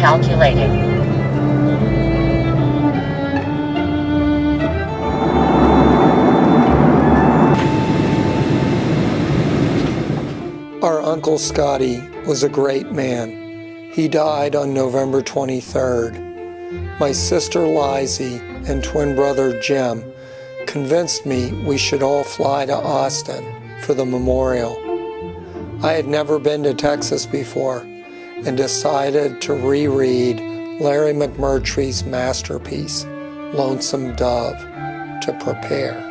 Recalculating. Our Uncle Scotty was a great man. He died on November 23rd. My sister Lizie and twin brother Jim convinced me we should all fly to Austin for the memorial. I had never been to Texas before and decided to reread Larry McMurtry's masterpiece, Lonesome Dove, to prepare.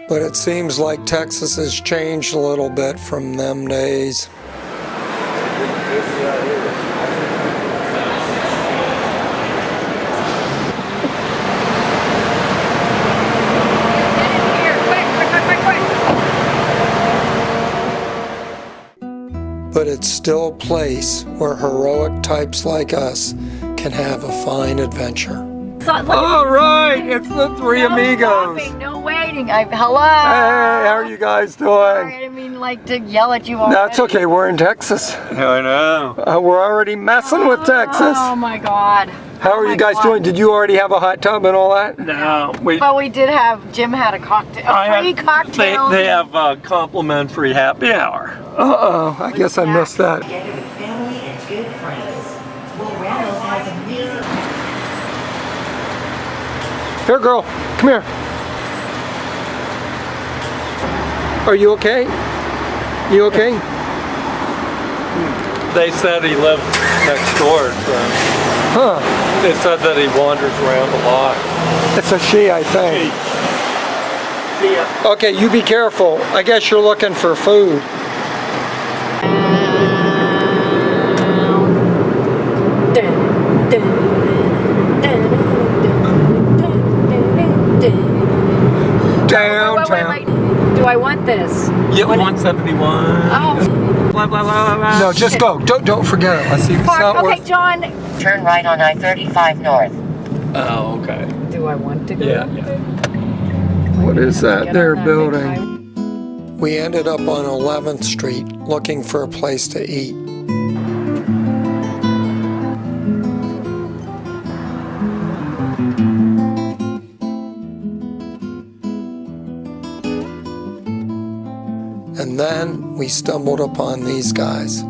But it seems like Texas has changed a little bit from them days. But it's still a place where heroic types like us can have a fine adventure. All right, it's the three amigos. Stopping, no waiting. Hello. Hey, how are you guys doing? Sorry, I didn't mean to yell at you already. That's okay, we're in Texas. I know. We're already messing with Texas. Oh my God. How are you guys doing? Did you already have a hot tub and all that? No. But we did have, Jim had a cocktail, free cocktail. They have a complimentary happy hour. Uh-oh, I guess I missed that. Together with family and good friends. Will Randall's has amazing. Here, girl, come here. Are you okay? You okay? They said he lives next door, so Huh. they said that he wanders around a lot. It's a she, I think. See ya. Okay, you be careful. I guess you're looking for food. Downtown. Wait. Do I want this? Yeah, 171. Oh. Blah, blah, blah, blah. No, just go. Don't forget it. Let's see if it's not Okay, worth. John. Turn right on I-35 north. Oh, okay. Do I want to go? Yeah. What is that Get there on that building? big We ended up on 11th Street looking for a place to eat. And then we stumbled upon these guys.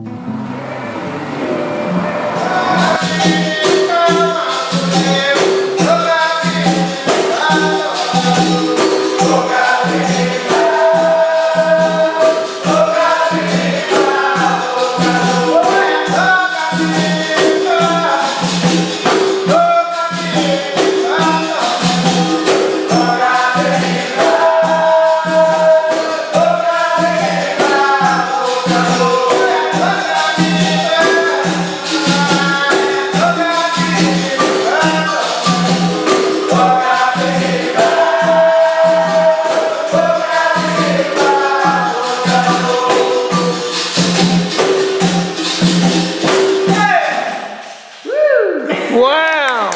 Wow!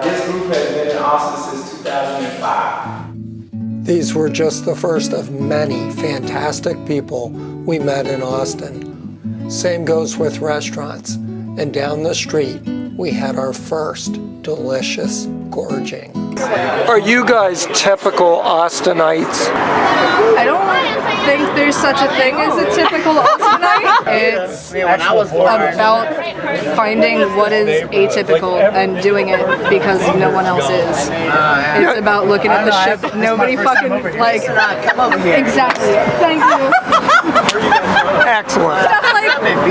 This group has been in Austin since 2005. These were just the first of many fantastic people we met in Austin. Same goes with restaurants. And down the street, we had our first delicious gorging. Are you guys typical Austinites? I don't think there's such a thing as a typical Austinite. It's about finding what is atypical and doing it because no one else is. It's about looking at the ship. Nobody fucking like. Exactly. Thank you. Excellent. Stuff like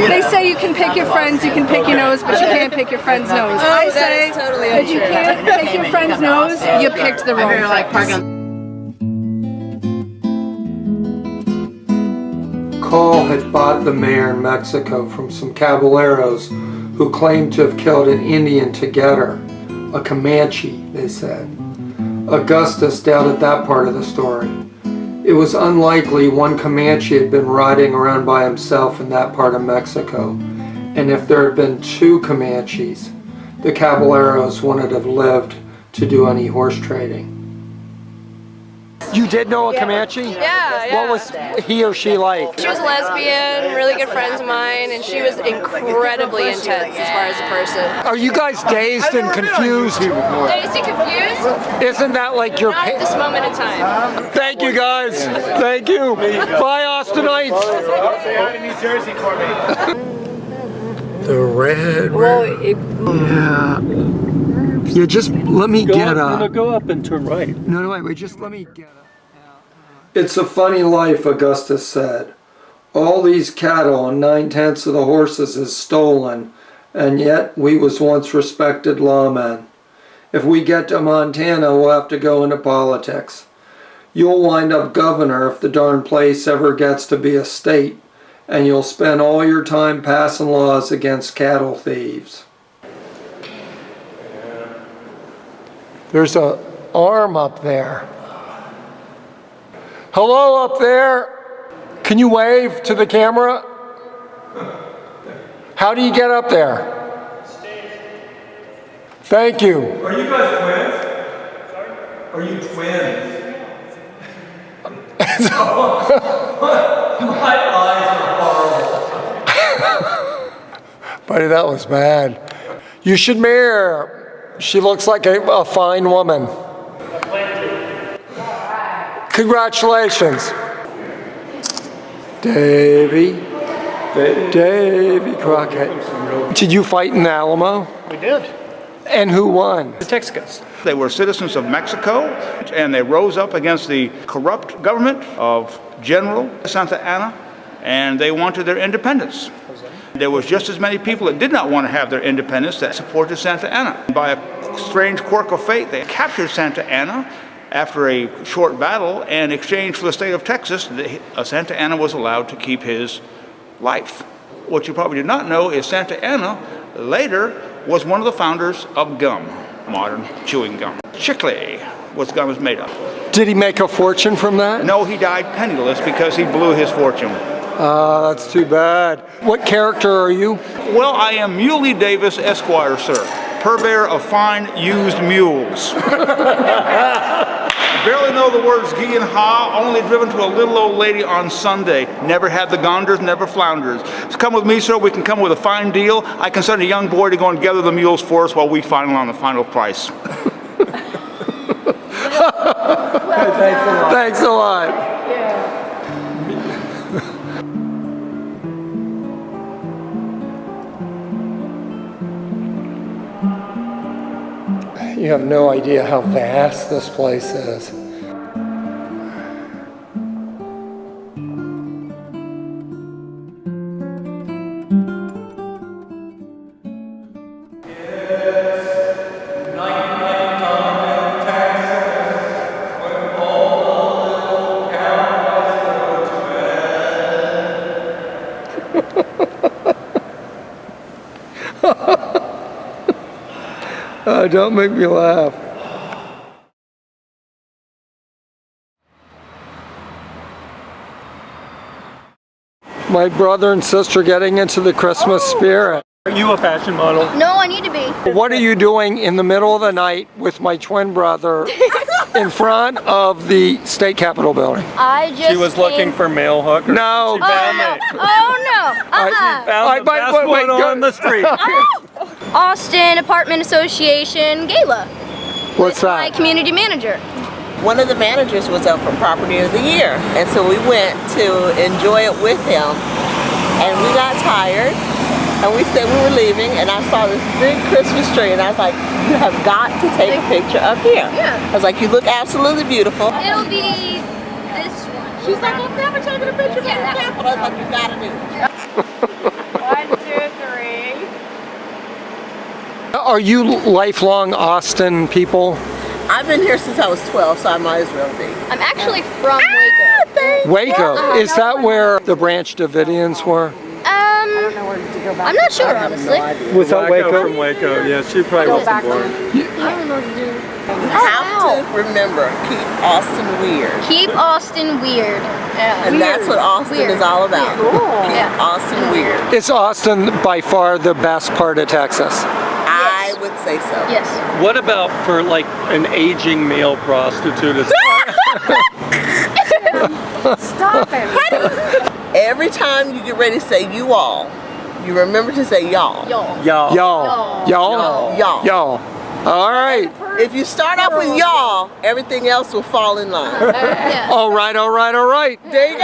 they say you can pick your friends, you can pick your nose, but you can't pick your friend's nose. I say that you can't pick your friend's nose. You picked the wrong things. Cole had bought the mare in Mexico from some caballeros who claimed to have killed an Indian to get her. A Comanche, they said. Augustus doubted that part of the story. It was unlikely one Comanche had been riding around by himself in that part of Mexico. And if there had been two Comanches, the caballeros wouldn't have lived to do any horse trading. You did know a Comanche? Yeah. What was he or she like? She was lesbian, really really good friends of mine, and she was incredibly intense as far as a person. Are you guys dazed and confused? Dazed and confused? Isn't that like your... Not at this moment in time. Thank you, guys. Thank you. Bye, Austinites. Say hi to New Jersey for me. The red. Well, Yeah, just let me get up. No, go up and turn right. No, wait, just let me get up. It's a funny life, Augustus said. All these cattle and 9/10 of the horses is stolen, and yet we was once respected lawmen. If we get to Montana, we'll have to go into politics. You'll wind up governor if the darn place ever gets to be a state, and you'll spend all your time passing laws against cattle thieves. There's an arm up there. Hello up there. Can you wave to the camera? How do you get up there? Thank you. Are you guys twins? Sorry? Are you twins? My eyes are horrible. Buddy, that was bad. You should marry her. She looks like a fine woman. Congratulations. Davy Crockett. Did you fight in the Alamo? We did. And who won? The Texicans. They were citizens of Mexico, and they rose up against the corrupt government of General Santa Anna, and they wanted their independence. There was just as many people that did not want to have their independence that supported Santa Anna. By a strange quirk of fate, they captured Santa Anna after a short battle, and in exchange for the state of Texas, Santa Anna was allowed to keep his life. What you probably did not know is Santa Anna later was one of the founders of gum, modern chewing gum. Chicle was gum is made of. Did he make a fortune from that? No, he died penniless because he blew his fortune. That's too bad. What character are you? Well, I am Muley Davis, Esquire, sir. Purveyor of fine used mules. Barely know the words gee and ha, only driven to a little old lady on Sunday. Never had the gonders, never flounders. So come with me, sir, we can come with a fine deal. I can send a young boy to go and gather the mules for us while we final on the final price. Thanks a lot. You have no idea how vast this place is. Don't make me laugh. My brother and sister getting into the Christmas spirit. Are you a fashion model? No, I need to be. What are you doing in the middle of the night with my twin brother in front of the state capitol building? I just She was looking for male hookers. No. She found me. Oh no. Found the best one on the street. Austin Apartment Association Gala. What's My that? community manager. One of the managers was up for Property of the Year, and so we went to enjoy it with him, and we got tired, and we said we were leaving, and I saw this big Christmas tree, and I was like, you have got to take a picture up here. Yeah. I was like, you look absolutely beautiful. It'll be this one. She's like, I've never taken a picture of the Capitol. I was like, you gotta do it. 1, 2, 3. Are you lifelong Austin people? I've been here since I was 12, so I might as well be. I'm actually from Waco. Waco, is that where the Branch Davidians were? I'm not sure, honestly. Was that Waco? From Waco, yeah, she probably wasn't born. I don't know what to do. You have to remember, keep Austin weird. Keep Austin weird. Yeah. And that's what Austin Weird. is all about. Keep Yeah. Austin weird. Is Austin by far the best part of Texas? I would say so. Yes. What about for like an aging male prostitute? Stop it. Every time you get ready to say you all, you remember to say y'all. Y'all. Y'all. Y'all. Y'all. Y'all. Y'all. All right. If you start off with y'all, everything else will fall in line. Yeah. All right, all right, all right. There you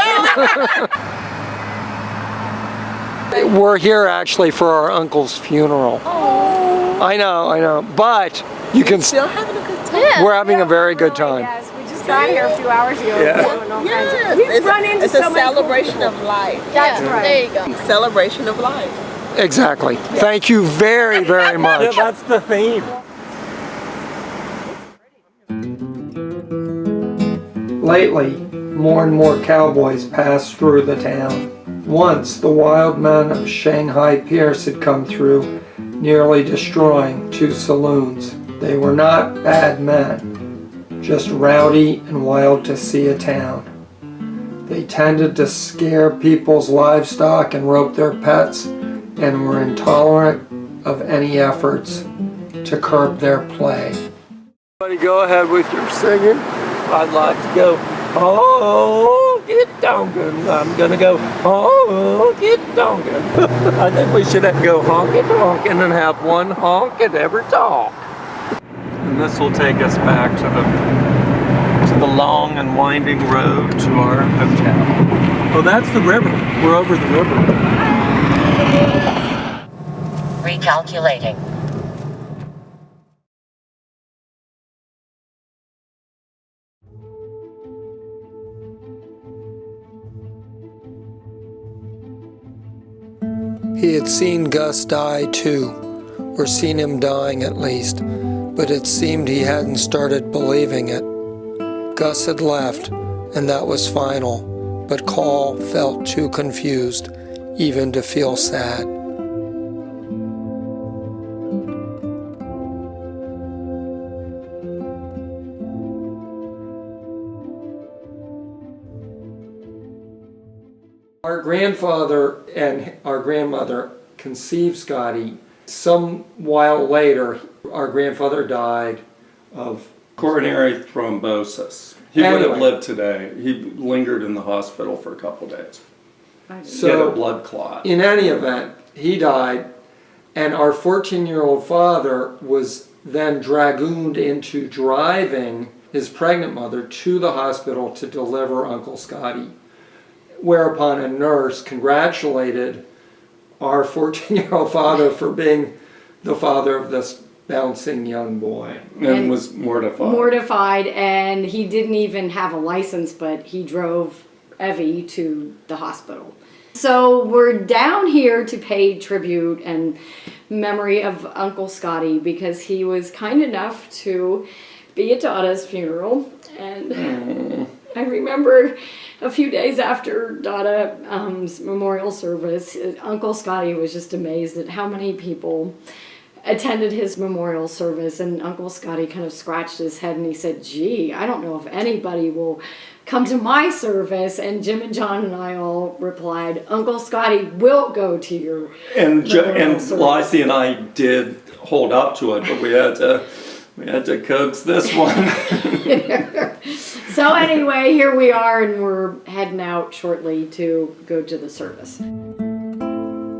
go. We're here actually for our uncle's funeral. Oh. I know. But you can Still having a good time. Yeah. we're having a very good time. Yes, we just got here a few hours ago. Yeah. Doing all kinds Yes, of, we've run into it's so a many cool celebration people. of life. That's Yeah, right. there you go. Celebration of life. Exactly. Thank you very, very Yeah, much. that's the theme. Lately, more and more cowboys pass through the town. Once, the wild men of Shanghai Pierce had come through, nearly destroying 2 saloons. They were not bad men, just rowdy and wild to see a town. They tended to scare people's livestock and rope their pets, and were intolerant of any efforts to curb their play. Everybody go ahead with your singing. I'd like to go, oh, get donkin'. I'm gonna go, oh, get donkin'. I think we should go honkin' honkin' and have one honk at every talk. And this will take us back to the long and winding road to our hotel. Oh, that's the river. We're over the river. Recalculating. He had seen Gus die too, or seen him dying at least, but it seemed he hadn't started believing it. Gus had left, and that was final, but Carl felt too confused, even to feel sad. Our grandfather and our grandmother conceived Scotty. Some while later, our grandfather died of Coronary thrombosis. He would have Anyway. lived today. He lingered in the hospital for a couple days. He had a so. blood clot. In any event, he died, and our 14-year-old father was then dragooned into driving his pregnant mother to the hospital to deliver Uncle Scotty. Whereupon a nurse congratulated our 14-year-old father for being the father of this bouncing young boy. And was mortified. And he didn't even have a license, but he drove Evie to the hospital. So we're down here to pay tribute and memory of Uncle Scotty because he was kind enough to be at Dada's funeral. And I remember a few days after Dada's memorial service, Uncle Scotty was just amazed at how many people attended his memorial service, and Uncle Scotty kind of scratched his head and he said, gee, I don't know if anybody will come to my service. And Jim and John and I all replied, Uncle Scotty will go to your And service. Lizie and I did hold up to it, but we had to coax this one. So anyway, here we are, and we're heading out shortly to go to the service.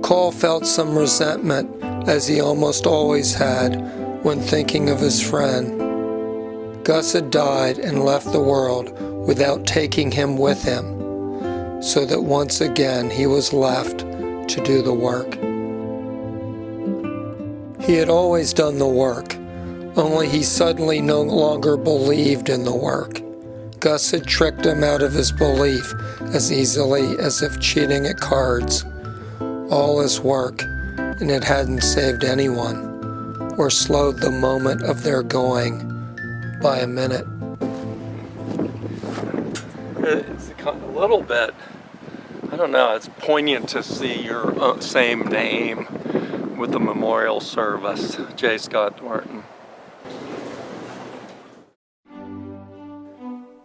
Carl felt some resentment, as he almost always had, when thinking of his friend. Gus had died and left the world without taking him with him, so that once again he was left to do the work. He had always done the work, only he suddenly no longer believed in the work. Gus had tricked him out of his belief as easily as if cheating at cards. All his work, and it hadn't saved anyone, or slowed the moment of their going by a minute. It's kind of a little bit, I don't know, it's poignant to see your same name with the memorial service, J. Scott Thornton.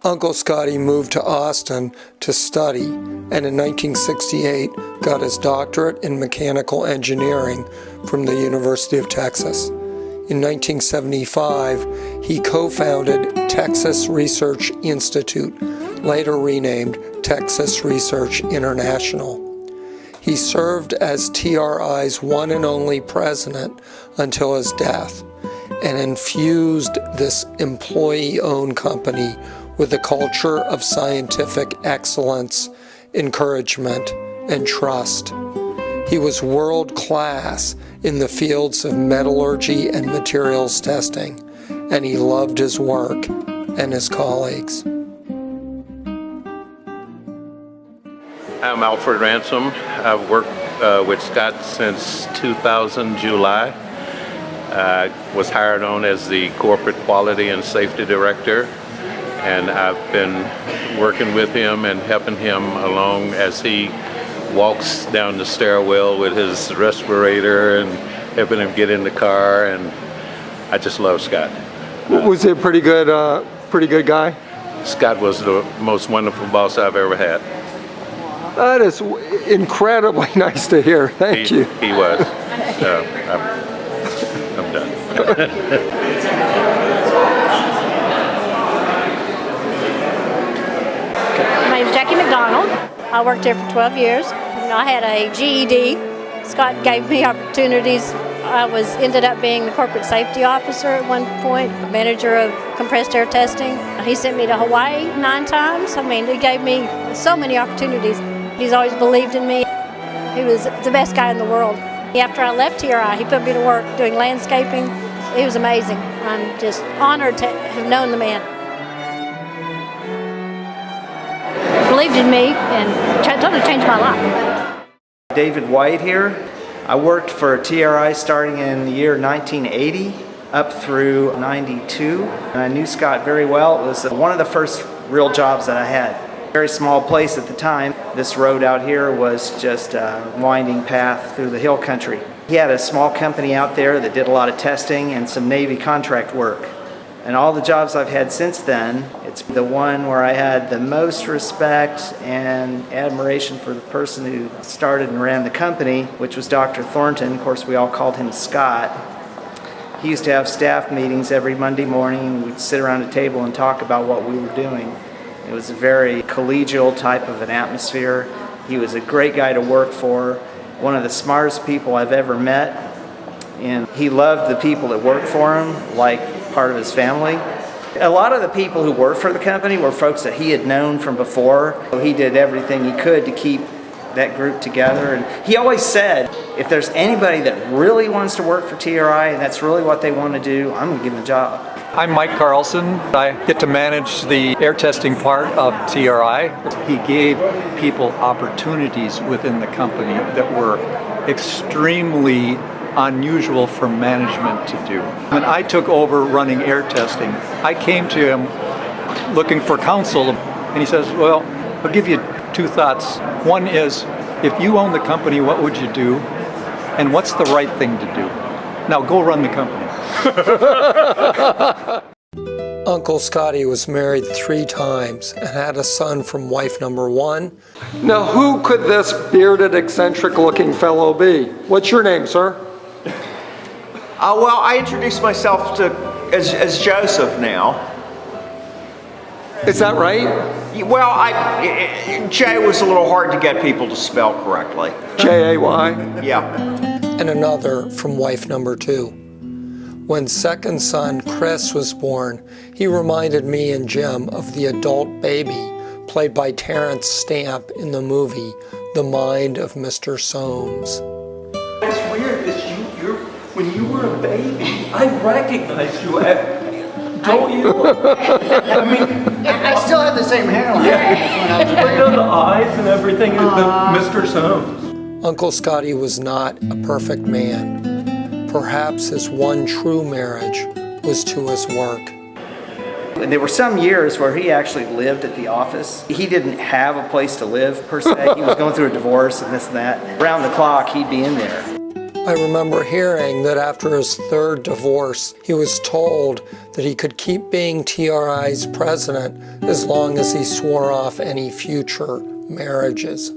Uncle Scotty moved to Austin to study, and in 1968 got his doctorate in mechanical engineering from the University of Texas. In 1975, he co-founded Texas Research Institute, later renamed Texas Research International. He served as TRI's one and only president until his death, and infused this employee-owned company with a culture of scientific excellence, encouragement, and trust. He was world-class in the fields of metallurgy and materials testing, and he loved his work and his colleagues. I'm Alfred Ransom. I've worked with Scott since 2000, July. I was hired on as the Corporate Quality and Safety Director, and I've been working with him and helping him along as he walks down the stairwell with his respirator and helping him get in the car, and I just love Scott. Was he a pretty good guy? Scott was the most wonderful boss I've ever had. That is incredibly nice to hear. Thank you. He was. I'm done. My name is Jackie McDonald. I worked here for 12 years. I had a GED. Scott gave me opportunities. I ended up being the corporate safety officer at one point, manager of compressed air testing. He sent me to Hawaii 9 times. I mean, he gave me so many opportunities. He's always believed in me. He was the best guy in the world. After I left TRI, he put me to work doing landscaping. He was amazing. I'm just honored to have known the man. Believed in me and totally changed my life. David White here. I worked for TRI starting in the year 1980 up through 92. And I knew Scott very well. It was one of the first real jobs that I had. Very small place at the time. This road out here was just a winding path through the hill country. He had a small company out there that did a lot of testing and some Navy contract work. And all the jobs I've had since then, it's the one where I had the most respect and admiration for the person who started and ran the company, which was Dr. Thornton. Of course, we all called him Scott. He used to have staff meetings every Monday morning. We'd sit around a table and talk about what we were doing. It was a very collegial type of an atmosphere. He was a great guy to work for, one of the smartest people I've ever met, and he loved the people that worked for him like part of his family. A lot of the people who worked for the company were folks that he had known from before. He did everything he could to keep that group together, and he always said, if there's anybody that really wants to work for TRI and that's really what they want to do, I'm going to give them a job. I'm Mike Carlson. I get to manage the air testing part of TRI. He gave people opportunities within the company that were extremely unusual for management to do. When I took over running air testing, I came to him looking for counsel, and he says, well, I'll give you 2 thoughts. One is, if you own the company, what would you do? And what's the right thing to do? Now go run the company. Uncle Scotty was married 3 times and had a son from wife number 1. Now, who could this bearded, eccentric-looking fellow be? What's your name, sir? Well, I introduced myself as Joseph now. Is that right? Well, J was a little hard to get people to spell correctly. J-A-Y? Yeah. And another from wife number 2. When second son Chris was born, he reminded me and Jim of the adult baby played by Terrence Stamp in the movie The Mind of Mr. Soames. It's weird that when you were a baby, I recognized you. Don't you? I mean, I still have the same hairline. Yeah. Right on the eyes and everything, Mr. Soames. Uncle Scotty was not a perfect man. Perhaps his one true marriage was to his work. And there were some years where he actually lived at the office. He didn't have a place to live, per se. He was going through a divorce and this and that. Around the clock, he'd be in there. I remember hearing that after his 3rd divorce, he was told that he could keep being TRI's president as long as he swore off any future marriages.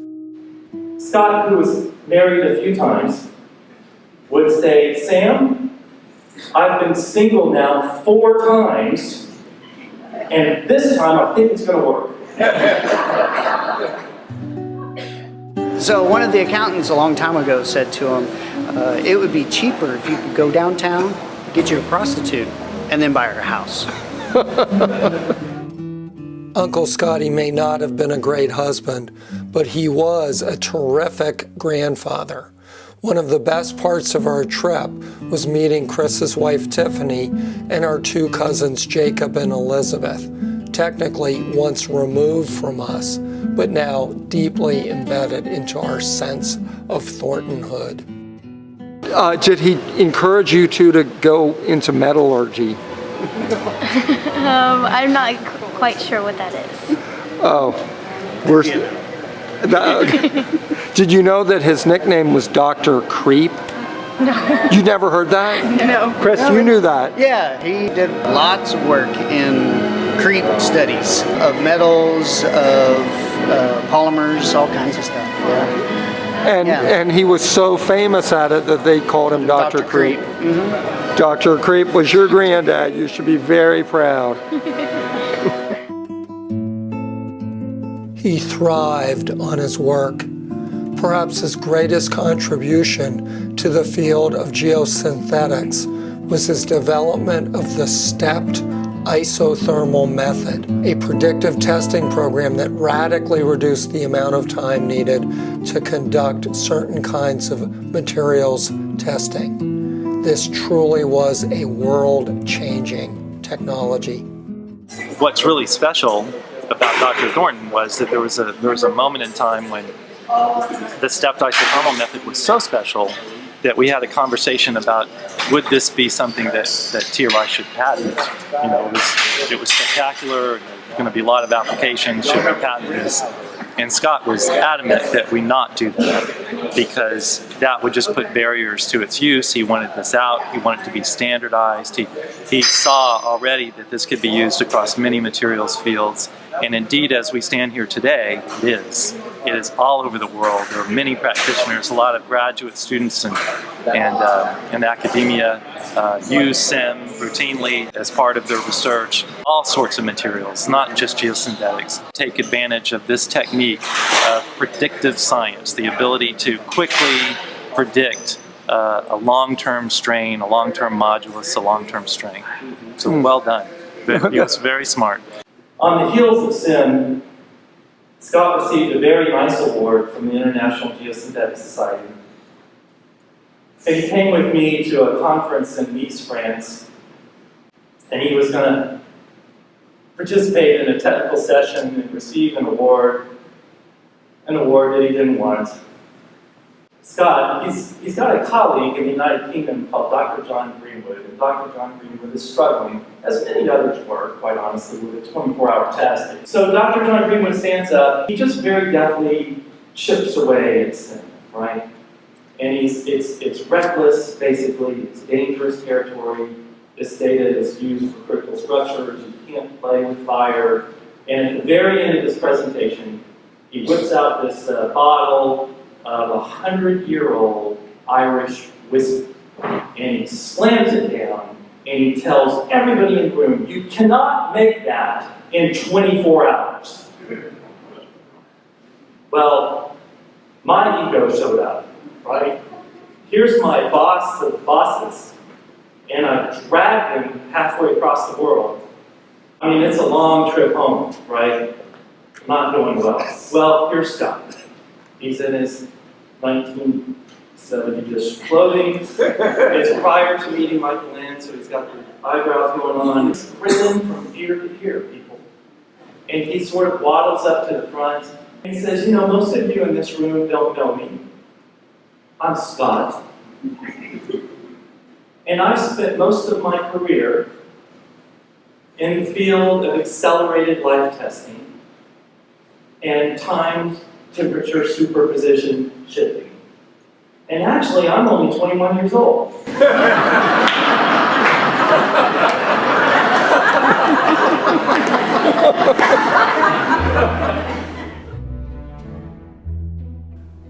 Scott, who was married a few times, would say, Sam, I've been single now 4 times, and this time I think it's going to work. So one of the accountants a long time ago said to him, it would be cheaper if you could go downtown, get you a prostitute, and then buy her a house. Uncle Scotty may not have been a great husband, but he was a terrific grandfather. One of the best parts of our trip was meeting Chris's wife Tiffany and our two cousins Jacob and Elizabeth, technically once removed from us, but now deeply embedded into our sense of Thorntonhood. Did he encourage you two to go into metallurgy? I'm not quite sure what that is. Oh, did you know that his nickname was Dr. Creep? No. You never heard that? No. Chris, you knew that? Yeah, he did lots of work in creep studies of metals, of polymers, all kinds of stuff. Yeah. And he was so famous at it that they called him Dr. Creep. Mm-hmm. Dr. Creep was your granddad. You should be very proud. He thrived on his work. Perhaps his greatest contribution to the field of geosynthetics was his development of the stepped isothermal method, a predictive testing program that radically reduced the amount of time needed to conduct certain kinds of materials testing. This truly was a world-changing technology. What's really special about Dr. Thornton was that there was a moment in time when the stepped isothermal method was so special that we had a conversation about would this be something that TRI should patent. You know, it was spectacular. There's going to be a lot of applications. Should we patent this? And Scott was adamant that we not do that because that would just put barriers to its use. He wanted this out. He wanted it to be standardized. He saw already that this could be used across many materials fields. And indeed, as we stand here today, it is. It is all over the world. There are many practitioners, a lot of graduate students and academia use SEM routinely as part of their research. All sorts of materials, not just geosynthetics, take advantage of this technique of predictive science, the ability to quickly predict a long-term strain, a long-term modulus, a long-term strain. So well done. He was very smart. On the heels of SIM, Scott received a very nice award from the International Geosynthetic Society. And he came with me to a conference in Nice, France, and he was going to participate in a technical session and receive an award that he didn't want. Scott, he's got a colleague in the United Kingdom called Dr. John Greenwood, and Dr. John Greenwood is struggling, as many others were, quite honestly, with a 24-hour test. So Dr. John Greenwood stands up, he just very deftly chips away at SIM, right? And it's reckless, basically, it's dangerous territory. This data is used for critical structures, you can't play with fire. And at the very end of this presentation, he whips out this bottle of a 100-year-old Irish whiskey. And he slams it down, and he tells everybody in the room, you cannot make that in 24 hours. Well, my ego showed up, right? Here's my boss of bosses, and I dragged him halfway across the world. I mean, it's a long trip home, right? Not doing well. Well, here's Scott. He's in his 1970-ish clothing. It's prior to meeting Michael Land, so he's got the eyebrows going on. He's grinning from ear to ear, people. And he sort of waddles up to the front. And he says, you know, most of you in this room don't know me. I'm Scott. And I've spent most of my career in the field of accelerated life testing and timed temperature superposition shifting. And actually, I'm only 21 years old.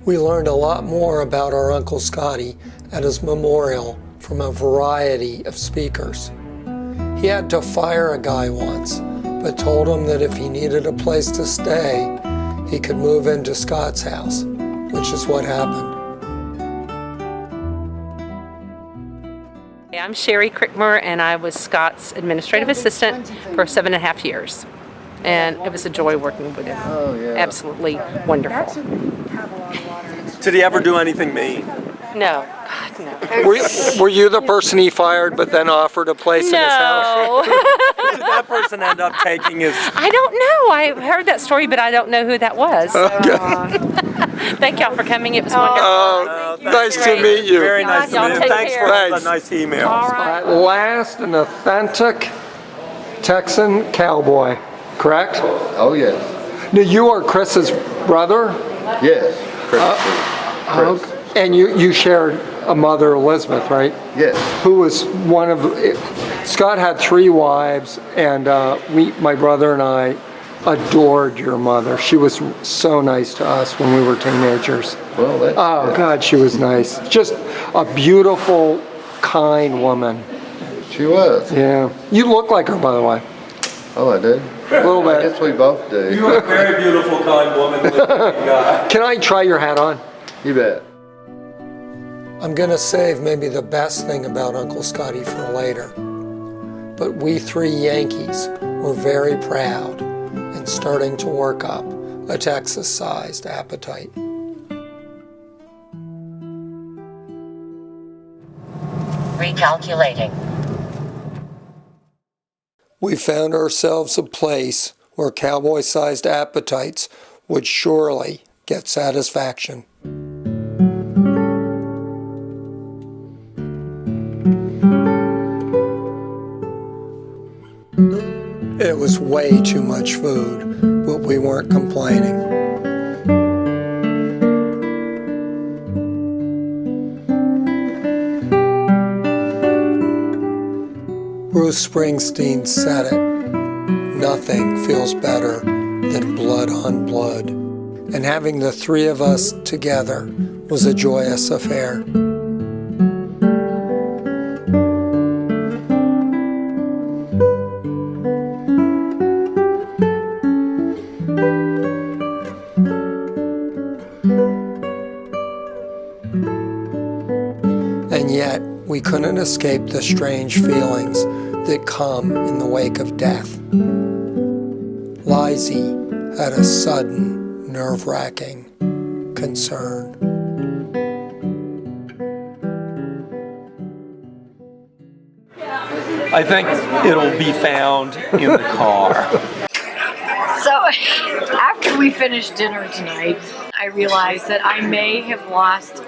We learned a lot more about our Uncle Scotty at his memorial from a variety of speakers. He had to fire a guy once, but told him that if he needed a place to stay, he could move into Scott's house, which is what happened. I'm Sherry Crickmore, and I was Scott's administrative assistant for 7.5 years. And it was a joy working with him. Oh, yeah. Absolutely wonderful. Did he ever do anything mean? No, God, no. Were you the person he fired but then offered a place in his house? No. Did that person end up taking his... I don't know. I heard that story, but I don't know who that was. Thank y'all for coming. It was wonderful. Nice to meet you. Very nice to meet you. Thanks for all the nice emails. All right. At last, an authentic Texan cowboy, correct? Oh, yes. Now, you are Chris's brother? Yes. Chris. And you shared a mother, Elizabeth, right? Yes. Who was one of... Scott had 3 wives, and my brother and I adored your mother. She was so nice to us when we were teenagers. Well, that's... God, she was nice. Just a beautiful, kind woman. She was. Yeah. You look like her, by the way. Oh, I did? A little bit. I guess we both do. You are a very beautiful, kind woman. Can I try your hat on? You bet. I'm going to save maybe the best thing about Uncle Scotty for later. But we 3 Yankees were very proud and starting to work up a Texas-sized appetite. Recalculating. We found ourselves a place where cowboy-sized appetites would surely get satisfaction. It was way too much food, but we weren't complaining. Bruce Springsteen said it, nothing feels better than blood on blood. And having the 3 of us together was a joyous affair. And yet, we couldn't escape the strange feelings that come in the wake of death. Lizie had a sudden, nerve-wracking concern. I think it'll be found in the car. So after we finished dinner tonight, I realized that I may have lost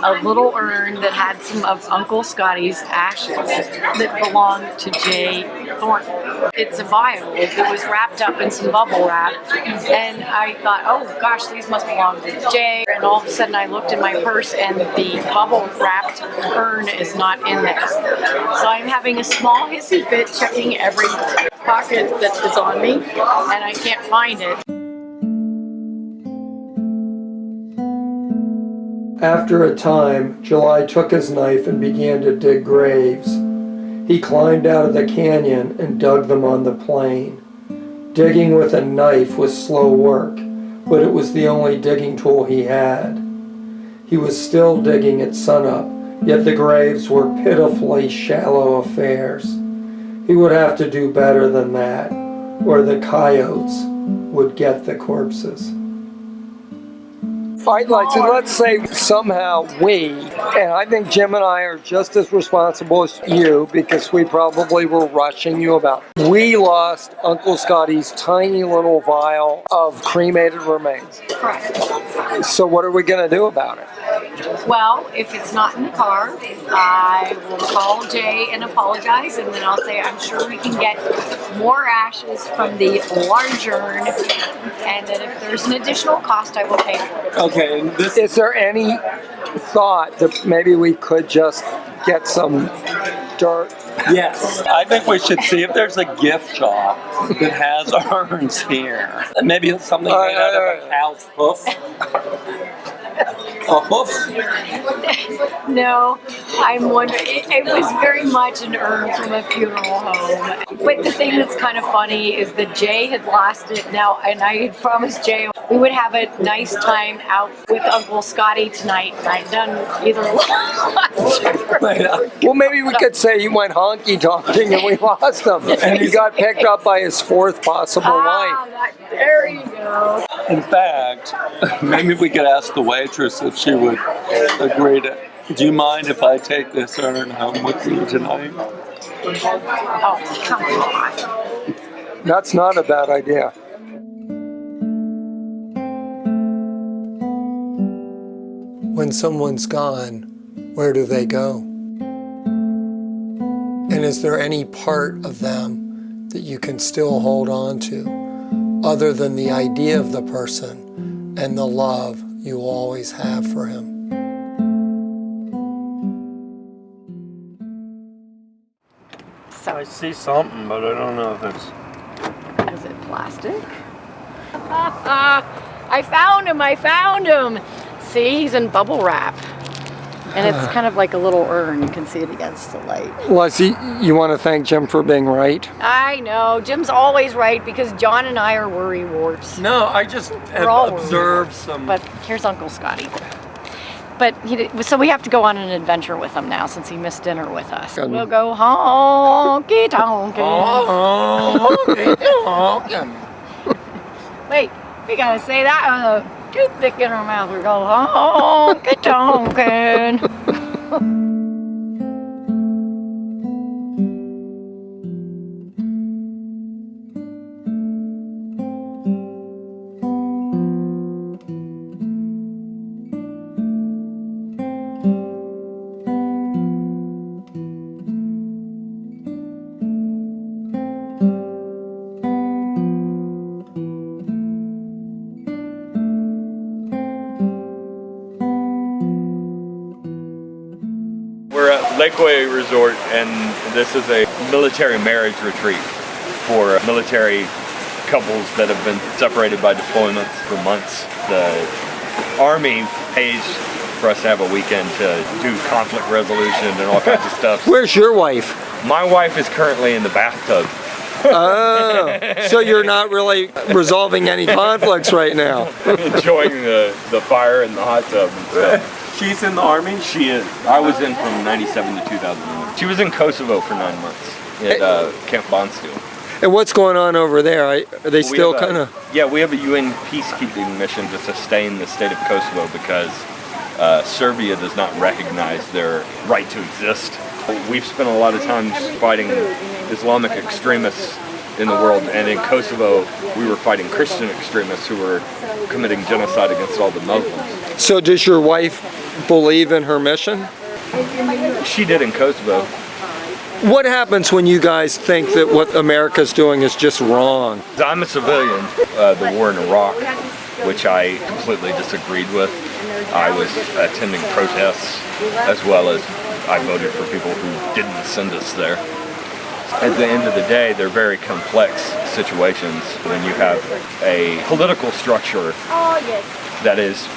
a little urn that had some of Uncle Scotty's ashes that belonged to Jay Thornton. It's a vial that was wrapped up in some bubble wrap, and I thought, oh gosh, these must belong to Jay. And all of a sudden I looked in my purse and the bubble wrapped urn is not in there. So I'm having a small hissy fit checking every pocket that is on me, and I can't find it. After a time, July took his knife and began to dig graves. He climbed out of the canyon and dug them on the plain. Digging with a knife was slow work, but it was the only digging tool he had. He was still digging at sunup, yet the graves were pitifully shallow affairs. He would have to do better than that, or the coyotes would get the corpses. I'd like to, let's say somehow we, and I think Jim and I are just as responsible as you because we probably were rushing you about. We lost Uncle Scotty's tiny little vial of cremated remains. Correct. So what are we going to do about it? Well, if it's not in the car, I will call Jay and apologize, and then I'll say I'm sure we can get more ashes from the large urn, and then if there's an additional cost, I will pay for it. Okay, and this... Is there any thought that maybe we could just get some dirt? Yes, I think we should see if there's a gift shop that has urns here. Maybe something made out of a cow's hoof. A hoof? No, I'm wondering, it was very much an urn from a funeral home. But the thing that's kind of funny is that Jay had lost it now, and I had promised Jay we would have a nice time out with Uncle Scotty tonight, and I'd done either Well, maybe we could say he went honky-tonking and we lost him. And he got picked up by his fourth possible wife. There you go. In fact, maybe we could ask the waitress if she would agree to. Do you mind if I take this urn home with you tonight? Oh, come on. That's not a bad idea. When someone's gone, where do they go? And is there any part of them that you can still hold on to, other than the idea of the person and the love you always have for him? I see something, but I don't know if it's... Is it plastic? I found him! See, he's in bubble wrap. And it's kind of like a little urn. You can see it against the light. Lizie, you want to thank Jim for being right? I know. Jim's always right because John and I are worrywarts. No, I just have observed some... But here's Uncle Scotty. But so we have to go on an adventure with him now since he missed dinner with us. We'll go honky tonkin'. Wait, we gotta say that with a toothpick in our mouth. We go honky tonkin'. Lakeway Resort, and this is a military marriage retreat for military couples that have been separated by deployments for months. The Army pays for us to have a weekend to do conflict resolution and all kinds of stuff. Where's your wife? My wife is currently in the bathtub. Oh, so you're not really resolving any conflicts right now. Enjoying the fire in the hot tub and stuff. She's in the Army? She is. I was in from 97 to 2001. She was in Kosovo for 9 months at Camp Bondsteel. And what's going on over there? Are they still kind of... Yeah, we have a UN peacekeeping mission to sustain the state of Kosovo because Serbia does not recognize their right to exist. We've spent a lot of time fighting Islamic extremists in the world, and in Kosovo we were fighting Christian extremists who were committing genocide against all the Muslims. So does your wife believe in her mission? She did in Kosovo. What happens when you guys think that what America's doing is just wrong? I'm a civilian. The war in Iraq, which I completely disagreed with. I was attending protests as well as I voted for people who didn't send us there. At the end of the day, they're very complex situations when you have a political structure that is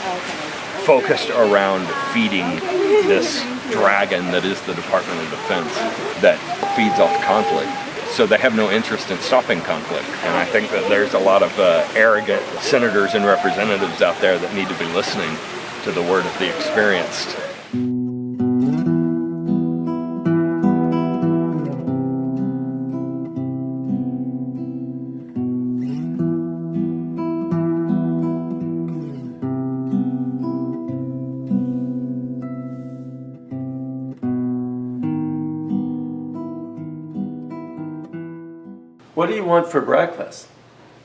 focused around feeding this dragon that is the Department of Defense that feeds off conflict. So they have no interest in stopping conflict. And I think that there's a lot of arrogant senators and representatives out there that need to be listening to the word of the experienced. What do you want for breakfast?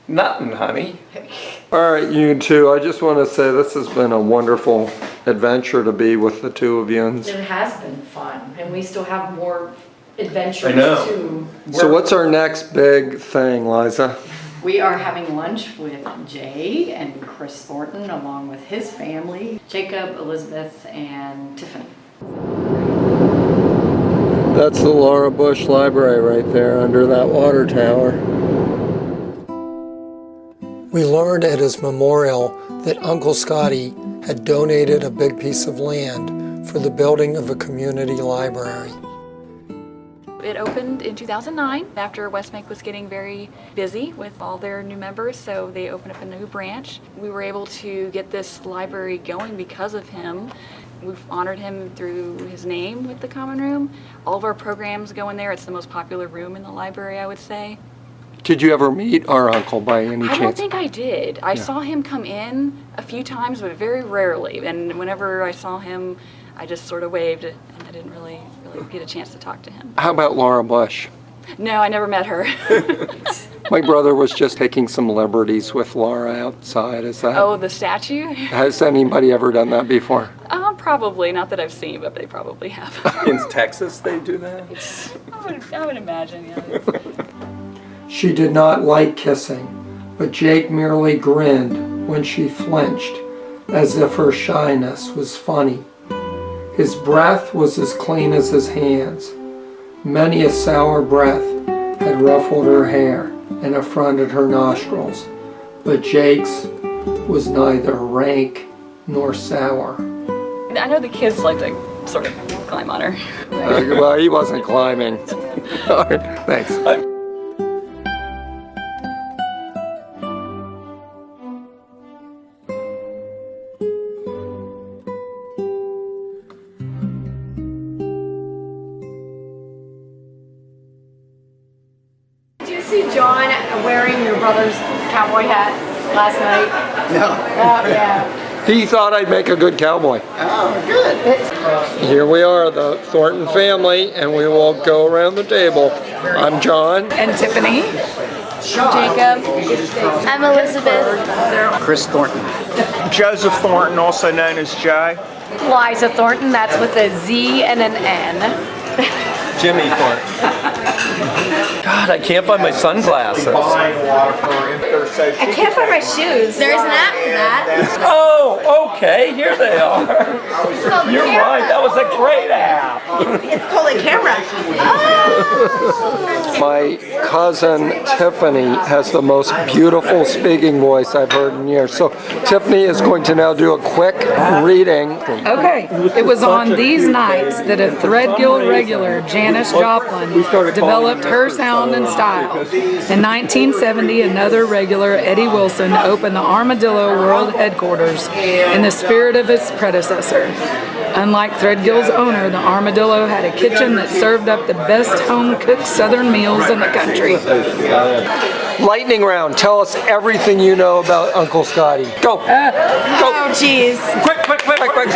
Nothing, honey. All right, you two, I just want to say this has been a wonderful adventure to be with the two of you. It has been fun, and we still have more adventures too. So what's our next big thing, Liza? We are having lunch with Jay and Chris Thornton along with his family, Jacob, Elizabeth, and Tiffany. That's the Laura Bush Library right there under that water tower. We learned at his memorial that Uncle Scotty had donated a big piece of land for the building of a community library. It opened in 2009 after Westbank was getting very busy with all their new members, so they opened up a new branch. We were able to get this library going because of him. We've honored him through his name with the Common Room. All of our programs go in there. It's the most popular room in the library, I would say. Did you ever meet our uncle by any chance? I don't think I did. I saw him come in a few times, but very rarely. And whenever I saw him, I just sort of waved, and I didn't really get a chance to talk to him. How about Laura Bush? No, I never met her. My brother was just taking some liberties with Laura outside. Is that? Oh, the statue? Has anybody ever done that before? Probably. Not that I've seen, but they probably have. In Texas, they do that? I would imagine, yeah. She did not like kissing, but Jake merely grinned when she flinched, as if her shyness was funny. His breath was as clean as his hands. Many a sour breath had ruffled her hair and affronted her nostrils, but Jake's was neither rank nor sour. I know the kids like to sort of climb on her. Well, he wasn't climbing. All right, thanks. Did you see John wearing your brother's cowboy hat last night? No. Oh, yeah. He thought I'd make a good cowboy. Oh, good. Here we are, the Thornton family, and we will go around the table. I'm John. And Tiffany. Jacob. I'm Elizabeth. Chris Thornton. Joseph Thornton, also known as Jay. Liza Thornton, that's with a Z and an N. Jimmy Thornton. God, I can't find my sunglasses. I can't find my shoes. There's an app for that. Oh, okay, here they are. You're right, that was a great app. It's called a camera. My cousin Tiffany has the most beautiful speaking voice I've heard in years. So Tiffany is going to now do a quick reading. Okay, it was on these nights that a Threadgill regular, Janice Joplin, developed her sound and style. In 1970, another regular, Eddie Wilson, opened the Armadillo World Headquarters in the spirit of its predecessor. Unlike Threadgill's owner, the Armadillo had a kitchen that served up the best home-cooked Southern meals in the country. Lightning round. Tell us everything you know about Uncle Scotty. Go. Go. Oh, jeez. Quick,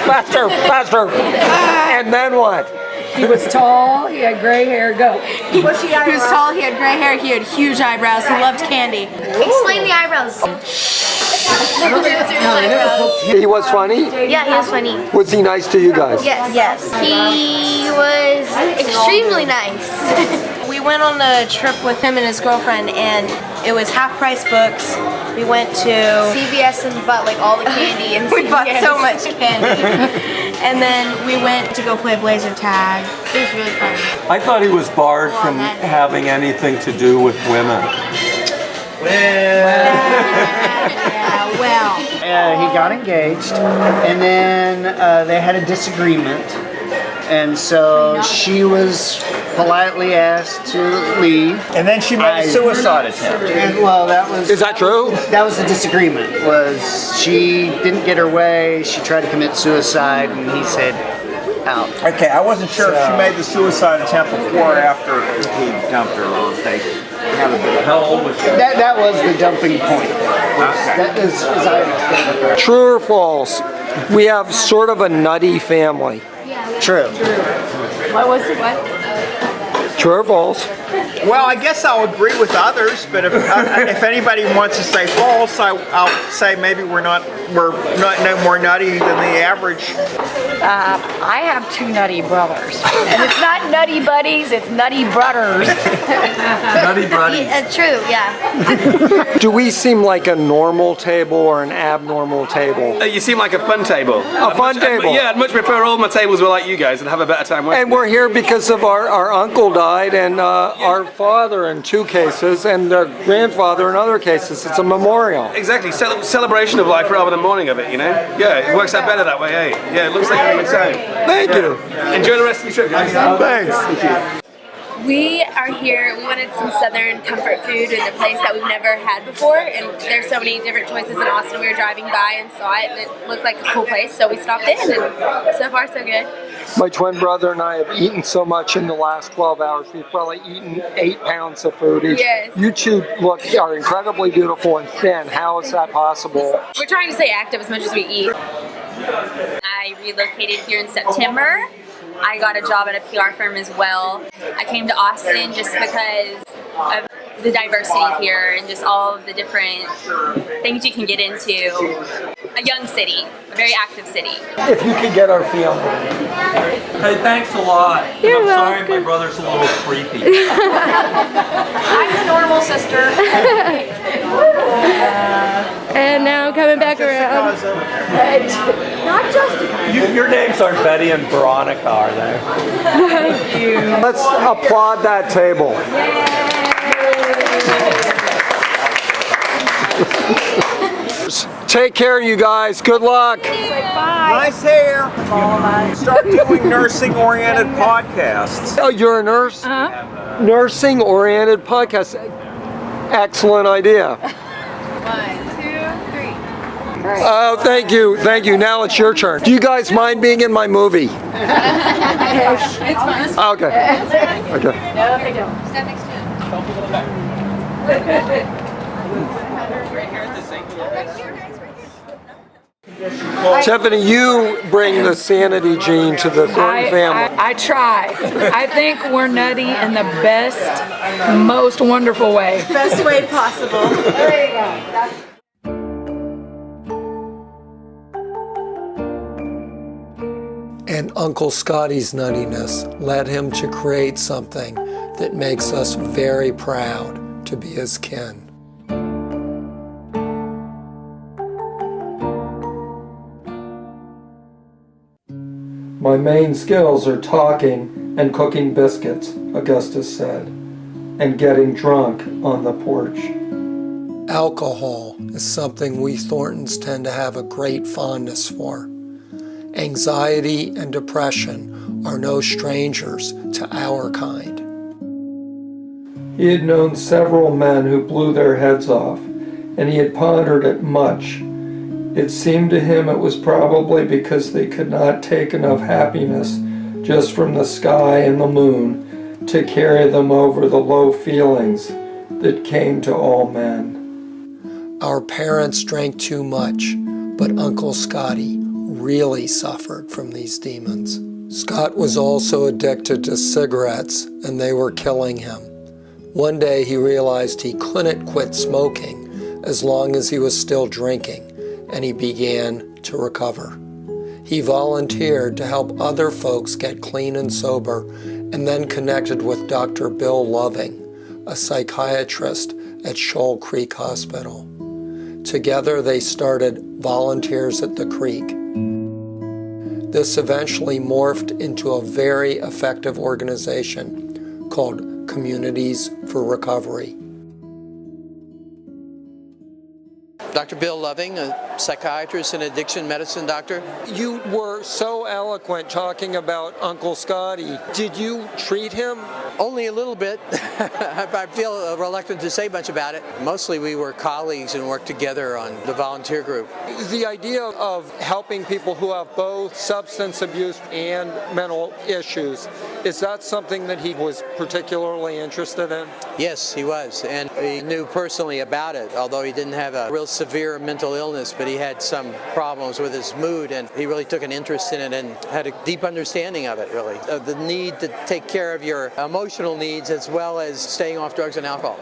faster. And then what? He was tall, he had gray hair, go. He was tall, he had gray hair, he had huge eyebrows, he loved candy. Explain the eyebrows. He was funny? Yeah, he was funny. Was he nice to you guys? Yes. He was extremely nice. We went on a trip with him and his girlfriend, and it was half-price books. We went to CVS and bought like all the candy, and we bought so much candy. And then we went to go play blazer tag. It was really fun. I thought he was barred from having anything to do with women. He got engaged, and then they had a disagreement, and so she was politely asked to leave. And then she made a suicide attempt. Well, that was... Is that true? That was the disagreement, was she didn't get her way, she tried to commit suicide, and he said, out. Okay, I wasn't sure if she made the suicide attempt before or after he dumped her, or if they had a bit of... How old was she? That was the dumping point. That is, as I understand it. True or false? We have sort of a nutty family. True. What was it? What? True or false? Well, I guess I'll agree with others, but if anybody wants to say false, I'll say maybe we're not no more nutty than the average. I have two nutty brothers. And it's not nutty buddies, it's nutty brothers. Nutty buddies. True, yeah. Do we seem like a normal table or an abnormal table? You seem like a fun table. A fun table? Yeah, I'd much prefer all my tables were like you guys and have a better time with. And we're here because of our uncle died, and our father in two cases, and our grandfather in other cases. It's a memorial. Exactly, celebration of life rather than mourning of it, you know? Yeah, it works out better that way, eh? Yeah, it looks like having a good time. Thank you. Enjoy the rest of your trip, guys. Thanks. Thank you. We are here, we wanted some southern comfort food in a place that we've never had before, and there's so many different choices in Austin. We were driving by and saw it, and it looked like a cool place, so we stopped in, and so far so good. My twin brother and I have eaten so much in the last 12 hours. We've probably eaten 8 pounds of food each. Yes. You two are incredibly beautiful and thin. How is that possible? We're trying to stay active as much as we eat. I relocated here in September. I got a job at a PR firm as well. I came to Austin just because of the diversity here and just all of the different things you can get into. A young city, a very active city. If you could get our family. Hey, thanks a lot. You're I'm welcome. sorry my brother's a little creepy. I'm the normal sister. And now coming back around. Not just Your names aren't Betty and Veronica, are they? Thank you. Let's applaud that table. Take care, you guys. Good luck. Nice hair. Start doing nursing-oriented podcasts. Oh, you're a nurse? Uh-huh. Nursing-oriented podcast. Excellent idea. 1, 2, 3. Oh, thank you. Thank you. Now it's your turn. Do you guys mind being in my movie? It's fun. Okay. Okay. No, they don't. Stand next to it. Tiffany, you bring the sanity gene to the Thornton family. I try. I think we're nutty in the best, most wonderful way. Best way possible. There you go. And Uncle Scotty's nuttiness led him to create something that makes us very proud to be his kin. My main skills are talking and cooking biscuits, Augustus said, and getting drunk on the porch. Alcohol is something we Thorntons tend to have a great fondness for. Anxiety and depression are no strangers to our kind. He had known several men who blew their heads off, and he had pondered it much. It seemed to him it was probably because they could not take enough happiness just from the sky and the moon to carry them over the low feelings that came to all men. Our parents drank too much, but Uncle Scotty really suffered from these demons. Scott was also addicted to cigarettes, and they were killing him. One day he realized he couldn't quit smoking as long as he was still drinking, and he began to recover. He volunteered to help other folks get clean and sober, and then connected with Dr. Bill Loving, a psychiatrist at Shoal Creek Hospital. Together they started Volunteers at the Creek. This eventually morphed into a very effective organization called Communities for Recovery. Dr. Bill Loving, a psychiatrist and addiction medicine doctor. You were so eloquent talking about Uncle Scotty. Did you treat him? Only a little bit. I feel reluctant to say much about it. Mostly we were colleagues and worked together on the volunteer group. The idea of helping people who have both substance abuse and mental issues, is that something that he was particularly interested in? Yes, he was. And he knew personally about it, although he didn't have a real severe mental illness, but he had some problems with his mood, and he really took an interest in it and had a deep understanding of it, really. The need to take care of your emotional needs as well as staying off drugs and alcohol.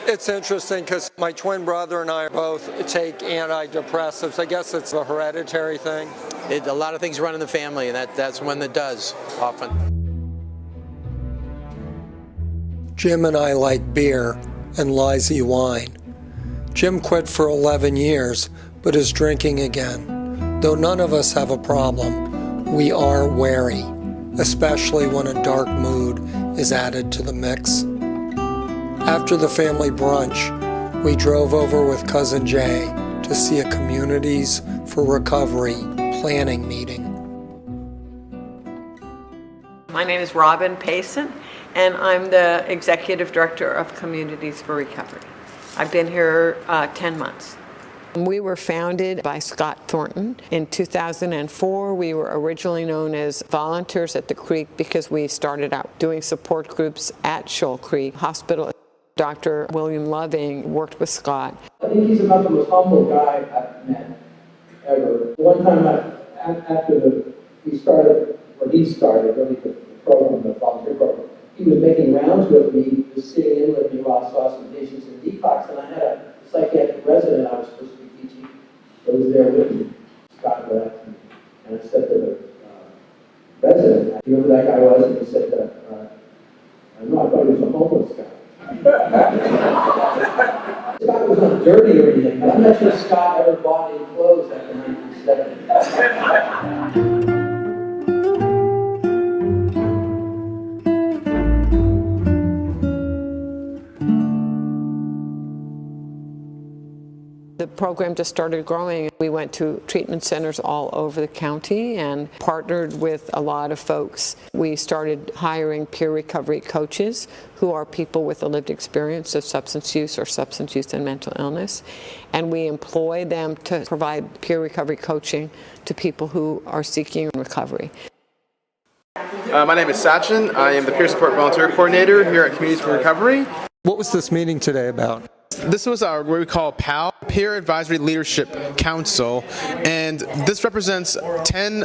It's interesting because my twin brother and I both take antidepressants. I guess it's a hereditary thing. A lot of things run in the family, and that's one that does, often. Jim and I like beer and Lizie wine. Jim quit for 11 years, but is drinking again. Though none of us have a problem, we are wary, especially when a dark mood is added to the mix. After the family brunch, we drove over with Cousin Jay to see a Communities for Recovery planning meeting. My name is Robin Payson, and I'm the Executive Director of Communities for Recovery. I've been here 10 months. We were founded by Scott Thornton. In 2004, we were originally known as Volunteers at the Creek because we started out doing support groups at Shoal Creek Hospital. Dr. William Loving worked with Scott. I think he's about the most humble guy I've met ever. One time after he started really the program, the volunteer program, he was making rounds with me, just sitting in with me while I saw some patients in detox, and I had a psychiatric resident I was supposed to be teaching that was there with me. Scott left, and I said to the resident, you know who that guy was? And he said, no, I thought he was a homeless guy. Scott was not dirty or anything, but I'm not sure Scott ever bought any clothes after 1970. The program just started growing. We went to treatment centers all over the county and partnered with a lot of folks. We started hiring peer recovery coaches who are people with a lived experience of substance use or substance use and mental illness. And we employ them to provide peer recovery coaching to people who are seeking recovery. My name is Sachin. I am the Peer Support Volunteer Coordinator here at Communities for Recovery. What was this meeting today about? This was our what we call PAL, Peer Advisory Leadership Council, and this represents 10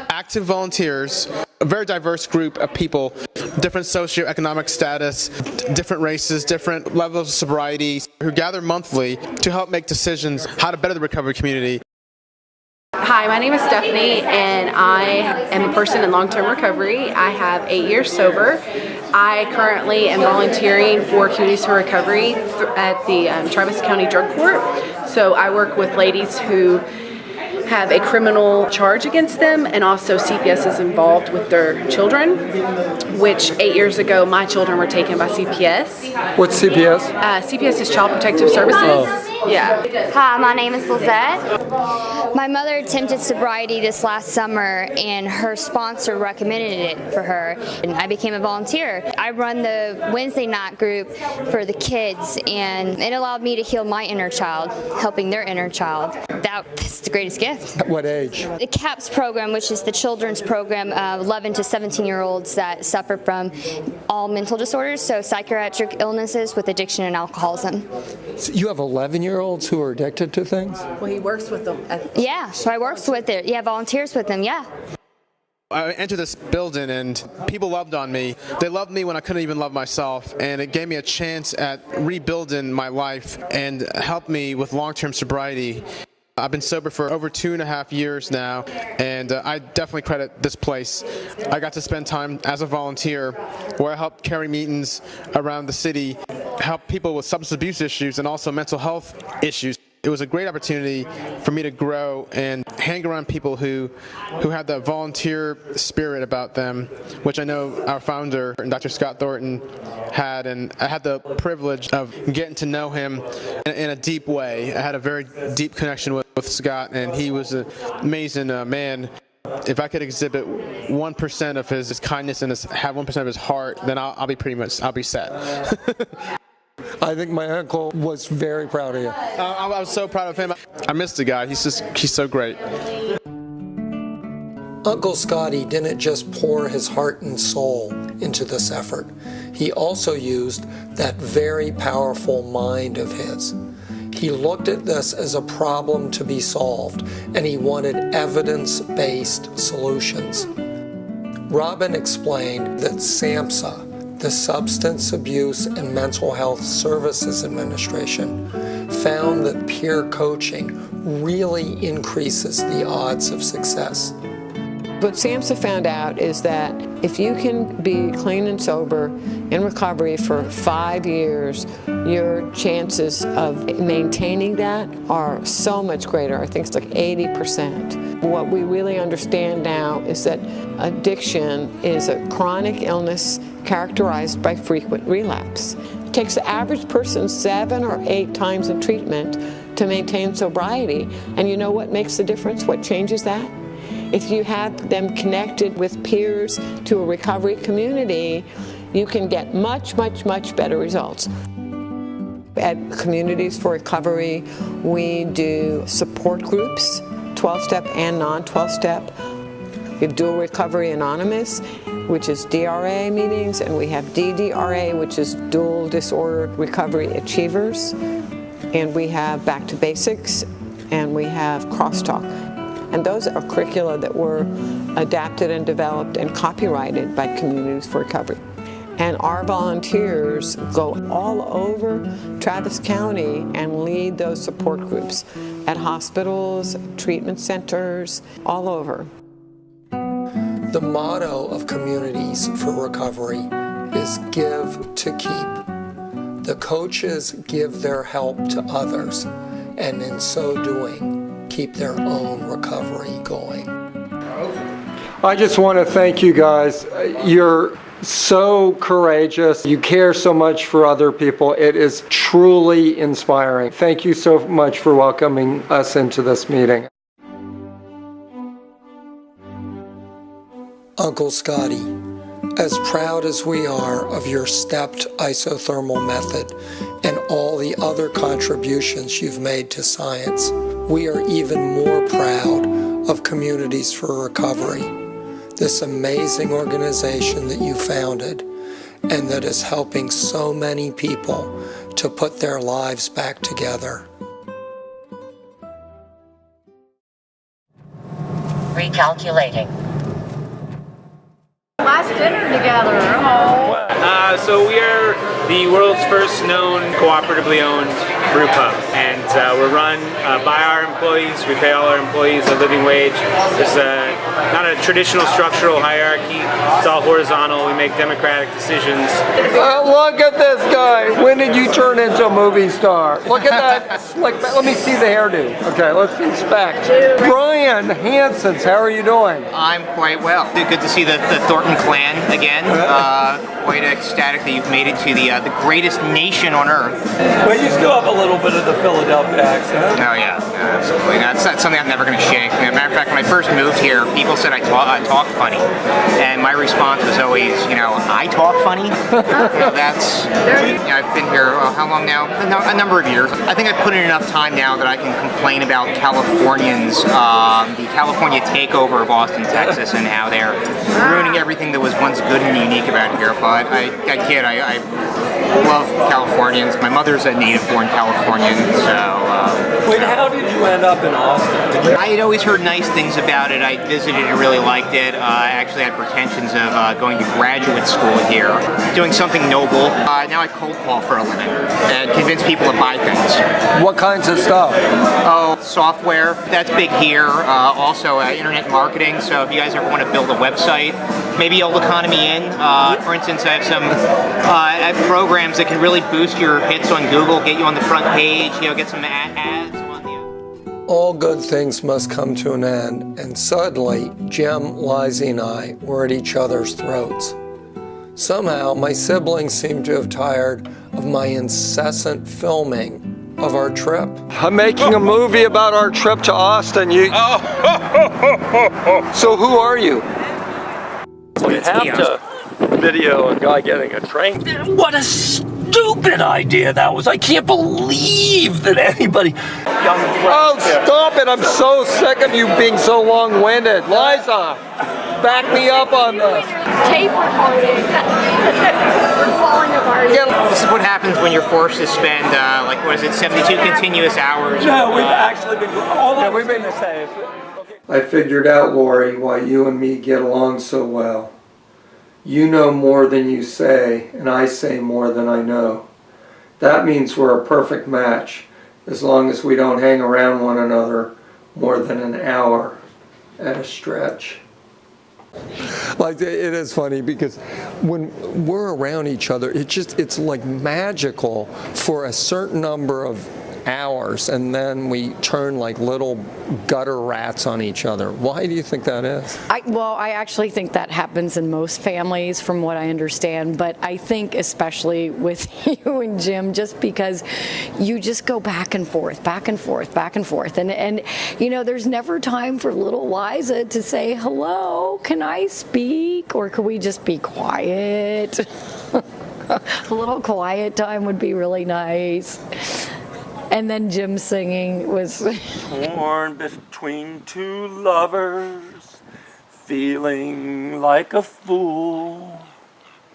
active volunteers, a very diverse group of people, different socioeconomic status, different races, different levels of sobriety, who gather monthly to help make decisions how to better the recovery community. Hi, my name is Stephanie, and I am a person in long-term recovery. I have 8 years sober. I currently am volunteering for Communities for Recovery at the Travis County Drug Court. So I work with ladies who have a criminal charge against them, and also CPS is involved with their children, which 8 years ago my children were taken by CPS. What's CPS? CPS is Child Protective Services. Oh. Yeah. Hi, my name is Lizette. My mother attempted sobriety this last summer, and her sponsor recommended it for her, and I became a volunteer. I run the Wednesday night group for the kids, and it allowed me to heal my inner child, helping their inner child. That's the greatest gift. At what age? The CAPS program, which is the children's program, 11 to 17-year-olds that suffer from all mental disorders, so psychiatric illnesses with addiction and alcoholism. So you have 11-year-olds who are addicted to things? Well, he works with them. Yeah, so I works with it. Yeah, volunteers with them, yeah. I entered this building and people loved on me. They loved me when I couldn't even love myself, and it gave me a chance at rebuilding my life and helped me with long-term sobriety. I've been sober for over 2.5 years now, and I definitely credit this place. I got to spend time as a volunteer where I helped carry meetings around the city, help people with substance abuse issues and also mental health issues. It was a great opportunity for me to grow and hang around people who had that volunteer spirit about them, which I know our founder, Dr. Scott Thornton, had, and I had the privilege of getting to know him in a deep way. I had a very deep connection with Scott, and he was an amazing man. If I could exhibit 1% of his kindness and have 1% of his heart, then I'll be set. I think my uncle was very proud of you. I was so proud of him. I miss the guy. He's so great. Uncle Scotty didn't just pour his heart and soul into this effort. He also used that very powerful mind of his. He looked at this as a problem to be solved, and he wanted evidence-based solutions. Robin explained that SAMHSA, the Substance Abuse and Mental Health Services Administration, found that peer coaching really increases the odds of success. What SAMHSA found out is that if you can be clean and sober in recovery for 5 years, your chances of maintaining that are so much greater. I think it's like 80%. What we really understand now is that addiction is a chronic illness characterized by frequent relapse. It takes the average person 7 or 8 times in treatment to maintain sobriety. And you know what makes the difference? What changes that? If you have them connected with peers to a recovery community, you can get much, much, much better results. At Communities for Recovery, we do support groups, 12-step and non-12-step. We have Dual Recovery Anonymous, which is DRA meetings, and we have DDRA, which is Dual Disorder Recovery Achievers. And we have Back to Basics, and we have Crosstalk. And those are curricula that were adapted and developed and copyrighted by Communities for Recovery. And our volunteers go all over Travis County and lead those support groups at hospitals, treatment centers, all over. The motto of Communities for Recovery is give to keep. The coaches give their help to others, and in so doing, keep their own recovery going. I just want to thank you guys. You're so courageous. You care so much for other people. It is truly inspiring. Thank you so much for welcoming us into this meeting. Uncle Scotty, as proud as we are of your stepped isothermal method and all the other contributions you've made to science, we are even more proud of Communities for Recovery, this amazing organization that you founded and that is helping so many people to put their lives back together. Recalculating. Last dinner together. So we are the world's first known cooperatively owned brew pub, and we're run by our employees. We pay all our employees a living wage. There's not a traditional structural hierarchy. It's all horizontal. We make democratic decisions. Look at this guy. When did you turn into a movie star? Look at that slick back. Let me see the hairdo. Okay, let's inspect. Brian Hansons, how are you doing? I'm quite well. Good to see the Thornton clan again. Quite ecstatic that you've made it to the greatest nation on earth. But you still have a little bit of the Philadelphia accent. Oh yeah, absolutely. That's something I'm never going to shake. As a matter of fact, when I first moved here, people said I talk funny, and my response was always, I talk funny. I've been here how long now? A number of years. I think I've put in enough time now that I can complain about Californians, the California takeover of Austin, Texas, and how they're ruining everything that was once good and unique about here. But I kid, I love Californians. My mother's a native-born Californian, so... Wait, how did you end up in Austin? I had always heard nice things about it. I visited and really liked it. I actually had pretensions of going to graduate school here, doing something noble. Now I cold call for a living and convince people to buy things. What kinds of stuff? Oh, software. That's big here. Also, internet marketing. So if you guys ever want to build a website, maybe Old Economy Inn. For instance, I have some I have programs that can really boost your hits on Google, get you on the front page, get some ads on the... All good things must come to an end, and suddenly Jim, Lizie, and I were at each other's throats. Somehow, my siblings seemed to have tired of my incessant filming of our trip. I'm making a movie about our trip to Austin. So who are you? We have to video a guy getting a train. What a stupid idea that was. I can't believe that anybody... Oh, stop it. I'm so sick of you being so long-winded. Liza, back me up on this. Tape recording. We're falling apart. This is what happens when you're forced to spend, 72 continuous hours. No, we've actually been... we've been the same. I figured out, Lori, why you and me get along so well. You know more than you say, and I say more than I know. That means we're a perfect match, as long as we don't hang around one another more than an hour at a stretch. Like, it is funny because when we're around each other, it's like magical for a certain number of hours, and then we turn like little gutter rats on each other. Why do you think that is? I actually think that happens in most families from what I understand, but I think especially with you and Jim, just because you just go back and forth, back and forth, back and forth. And you know, there's never time for little Liza to say, hello, can I speak? Or could we just be quiet? A little quiet time would be really nice. And then Jim singing was torn between two lovers, feeling like a fool.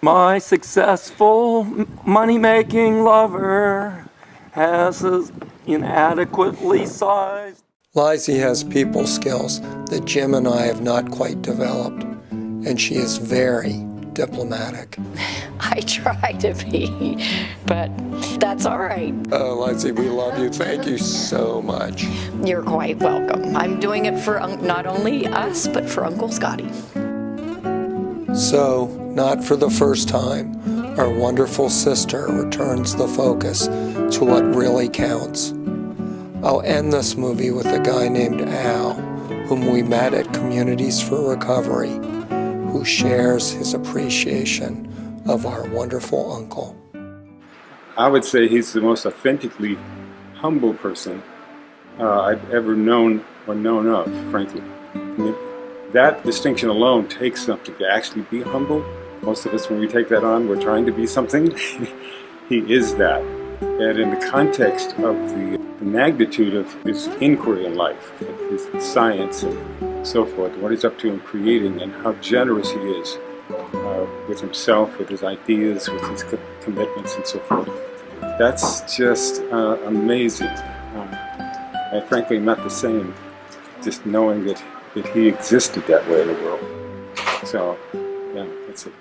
My successful money-making lover has an inadequately sized. Lizie has people skills that Jim and I have not quite developed, and she is very diplomatic. I try to be, but that's all right. Oh, Lizie, we love you. Thank you so much. You're quite welcome. I'm doing it for not only us, but for Uncle Scotty. So, not for the first time, our wonderful sister returns the focus to what really counts. I'll end this movie with a guy named Al, whom we met at Communities for Recovery, who shares his appreciation of our wonderful uncle. I would say he's the most authentically humble person I've ever known or known of, frankly. I mean, that distinction alone takes something to actually be humble. Most of us, when we take that on, we're trying to be something. He is that. And in the context of the magnitude of his inquiry in life, his science and so forth, what he's up to in creating, and how generous he is with himself, with his ideas, with his commitments and so forth. That's just amazing. I frankly am not the same, just knowing that he existed that way in the world. So, yeah, that's it.